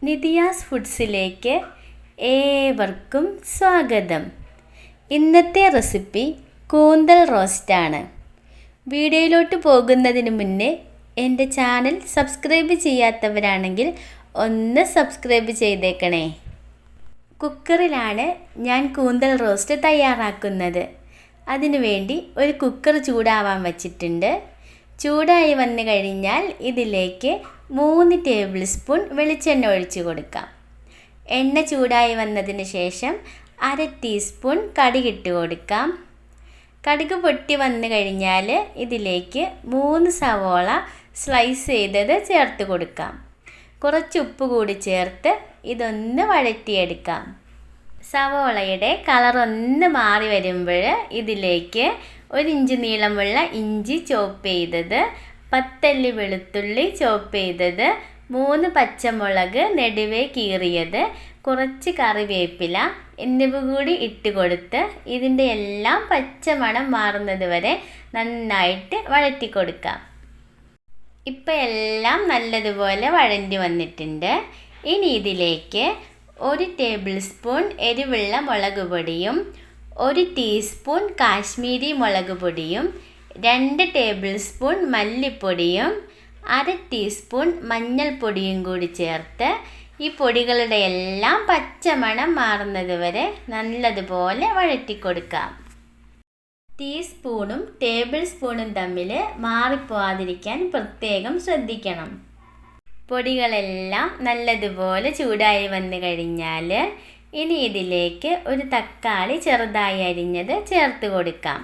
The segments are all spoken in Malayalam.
നിധിയാസ് ഫുഡ്സിലേക്ക് ഏവർക്കും സ്വാഗതം. ഇന്നത്തെ റെസിപ്പി കൂന്തൽ റോസ്റ്റാണ്. വീഡിയോയിലോട്ട് പോകുന്നതിന് മുന്നേ എൻ്റെ ചാനൽ സബ്സ്ക്രൈബ് ചെയ്യാത്തവരാണെങ്കിൽ ഒന്ന് സബ്സ്ക്രൈബ് ചെയ്തേക്കണേ. കുക്കറിലാണ് ഞാൻ കൂന്തൽ റോസ്റ്റ് തയ്യാറാക്കുന്നത്. അതിനുവേണ്ടി ഒരു കുക്കർ ചൂടാവാൻ വച്ചിട്ടുണ്ട്. ചൂടായി വന്നു കഴിഞ്ഞാൽ ഇതിലേക്ക് 3 ടേബിൾ സ്പൂൺ വെളിച്ചെണ്ണ ഒഴിച്ചു കൊടുക്കാം. എണ്ണ ചൂടായി വന്നതിന് ശേഷം 1/2 ടീസ്പൂൺ കടുകിട്ട് കൊടുക്കാം. കടുക് പൊട്ടി വന്നു കഴിഞ്ഞാൽ ഇതിലേക്ക് 3 സവോള സ്ലൈസ് ചെയ്തത് ചേർത്ത് കൊടുക്കാം. കുറച്ച് ഉപ്പ് കൂടി ചേർത്ത് ഇതൊന്ന് വഴറ്റിയെടുക്കാം. സവോളയുടെ കളർ ഒന്ന് മാറി വരുമ്പോൾ ഇതിലേക്ക് 1 ഇഞ്ച് നീളമുള്ള ഇഞ്ചി ചോപ്പ് ചെയ്തത്, 10 അല്ലി വെളുത്തുള്ളി ചോപ്പ് ചെയ്തത്, 3 പച്ചമുളക് നെടുവേ കീറിയത്, കുറച്ച് കറിവേപ്പില എന്നിവ കൂടി ഇട്ട് കൊടുത്ത് ഇതിൻ്റെ എല്ലാം പച്ചമണം മാറുന്നത് വരെ നന്നായിട്ട് വഴറ്റി കൊടുക്കാം. ഇപ്പം എല്ലാം നല്ലതുപോലെ വഴണ്ടി വന്നിട്ടുണ്ട്. ഇനി ഇതിലേക്ക് 1 ടേബിൾ സ്പൂൺ എരിവുള്ള മുളക് പൊടിയും 1 ടീസ്പൂൺ കാശ്മീരി മുളക് പൊടിയും 2 ടേബിൾ സ്പൂൺ മല്ലിപ്പൊടിയും 1/2 ടീസ്പൂൺ മഞ്ഞൾപ്പൊടിയും കൂടി ചേർത്ത് ഈ പൊടികളുടെ എല്ലാം പച്ചമണം മാറുന്നത് വരെ നല്ലതുപോലെ വഴറ്റിക്കൊടുക്കാം. ടീസ്പൂണും ടേബിൾ സ്പൂണും തമ്മിൽ മാറിപ്പോവാതിരിക്കാൻ പ്രത്യേകം ശ്രദ്ധിക്കണം. പൊടികളെല്ലാം നല്ലതുപോലെ ചൂടായി വന്നു കഴിഞ്ഞാൽ ഇനി ഇതിലേക്ക് ഒരു തക്കാളി ചെറുതായി അരിഞ്ഞത് ചേർത്ത് കൊടുക്കാം.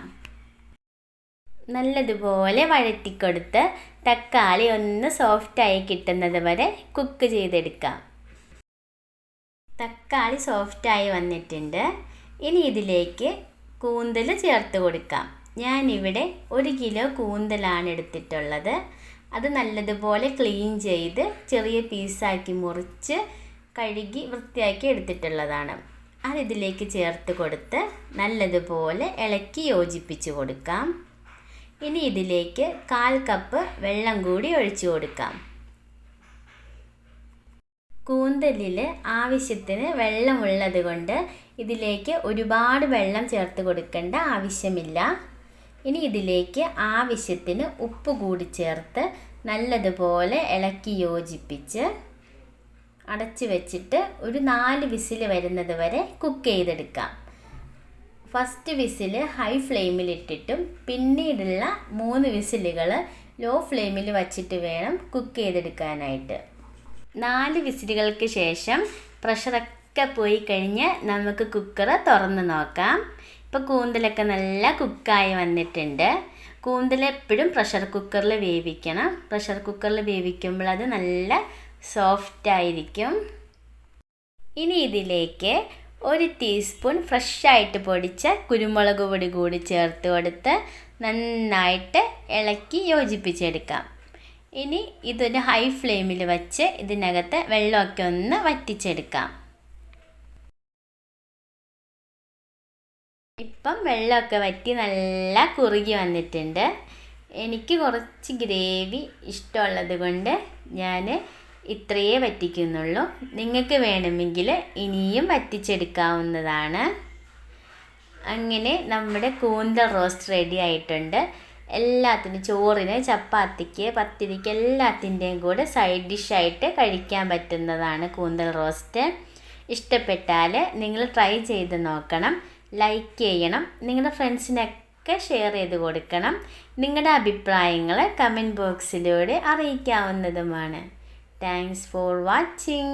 നല്ലതുപോലെ വഴറ്റിക്കൊടുത്ത് തക്കാളി ഒന്ന് സോഫ്റ്റായി കിട്ടുന്നത് വരെ കുക്ക് ചെയ്തെടുക്കാം. തക്കാളി സോഫ്റ്റായി വന്നിട്ടുണ്ട്. ഇനി ഇതിലേക്ക് കൂന്തൽ ചേർത്ത് കൊടുക്കാം. ഞാനിവിടെ 1 കിലോ കൂന്തലാണ് എടുത്തിട്ടുള്ളത്. അത് നല്ലതുപോലെ ക്ലീൻ ചെയ്ത് ചെറിയ പീസാക്കി മുറിച്ച് കഴുകി വൃത്തിയാക്കി എടുത്തിട്ടുള്ളതാണ്. അതിതിലേക്ക് ചേർത്ത് കൊടുത്ത് നല്ലതുപോലെ ഇളക്കി യോജിപ്പിച്ച് കൊടുക്കാം. ഇനി ഇതിലേക്ക് 1/4 കപ്പ് വെള്ളം കൂടി ഒഴിച്ചു കൊടുക്കാം. കൂന്തലിൽ ആവശ്യത്തിന് വെള്ളമുള്ളത് കൊണ്ട് ഇതിലേക്ക് ഒരുപാട് വെള്ളം ചേർത്ത് കൊടുക്കേണ്ട ആവശ്യമില്ല. ഇനി ഇതിലേക്ക് ആവശ്യത്തിന് ഉപ്പ് കൂടി ചേർത്ത് നല്ലതുപോലെ ഇളക്കി യോജിപ്പിച്ച് അടച്ചു വെച്ചിട്ട് ഒരു 4 വിസിൽ വരുന്നത് വരെ കുക്ക് ചെയ്തെടുക്കാം. ഫസ്റ്റ് വിസിൽ ഹൈ ഫ്ലെയിമിലിട്ടിട്ടും പിന്നീടുള്ള 3 വിസിലുകൾ ലോ ഫ്ലെയിമിൽ വച്ചിട്ട് വേണം കുക്ക് ചെയ്തെടുക്കാനായിട്ട്. 4 വിസിലുകൾക്ക് ശേഷം പ്രഷറൊക്കെ പോയി കഴിഞ്ഞ് നമുക്ക് കുക്കർ തുറന്ന് നോക്കാം. ഇപ്പോൾ കൂന്തലൊക്കെ നല്ല കുക്കായി വന്നിട്ടുണ്ട്. കൂന്തൽ എപ്പോഴും പ്രഷർ കുക്കറിൽ വേവിക്കണം. പ്രഷർ കുക്കറിൽ വേവിക്കുമ്പോൾ അത് നല്ല സോഫ്റ്റായിരിക്കും. ഇനി ഇതിലേക്ക് 1 ടീസ്പൂൺ ഫ്രഷായിട്ട് പൊടിച്ച കുരുമുളക് പൊടി കൂടി ചേർത്ത് കൊടുത്ത് നന്നായിട്ട് ഇളക്കി യോജിപ്പിച്ചെടുക്കാം. ഇനി ഇതൊരു ഹൈ ഫ്ലെയിമിൽ വച്ച് ഇതിനകത്ത് വെള്ളമൊക്കെ ഒന്ന് വറ്റിച്ചെടുക്കാം. ഇപ്പം വെള്ളമൊക്കെ വറ്റി നല്ല കുറുകി വന്നിട്ടുണ്ട്. എനിക്ക് കുറച്ച് ഗ്രേവി ഇഷ്ടമുള്ളത് കൊണ്ട് ഞാൻ ഇത്രയേ വറ്റിക്കുന്നുള്ളൂ. നിങ്ങൾക്ക് വേണമെങ്കിൽ ഇനിയും വറ്റിച്ചെടുക്കാവുന്നതാണ്. അങ്ങനെ നമ്മുടെ കൂന്തൽ റോസ്റ്റ് റെഡി ആയിട്ടുണ്ട്. എല്ലാത്തിനും ചോറിന്, ചപ്പാത്തിക്ക്, പത്തിരിക്ക് എല്ലാത്തിൻ്റെയും കൂടെ സൈഡ് ഡിഷായിട്ട് കഴിക്കാൻ പറ്റുന്നതാണ് കൂന്തൽ റോസ്റ്റ്. ഇഷ്ടപ്പെട്ടാൽ നിങ്ങൾ ട്രൈ ചെയ്ത് നോക്കണം. ലൈക്ക് ചെയ്യണം. നിങ്ങളുടെ ഫ്രണ്ട്സിനൊക്കെ ഷെയർ ചെയ്ത് കൊടുക്കണം. നിങ്ങളുടെ അഭിപ്രായങ്ങൾ കമൻറ്റ് ബോക്സിലൂടെ അറിയിക്കാവുന്നതുമാണ്. Thanks for watching.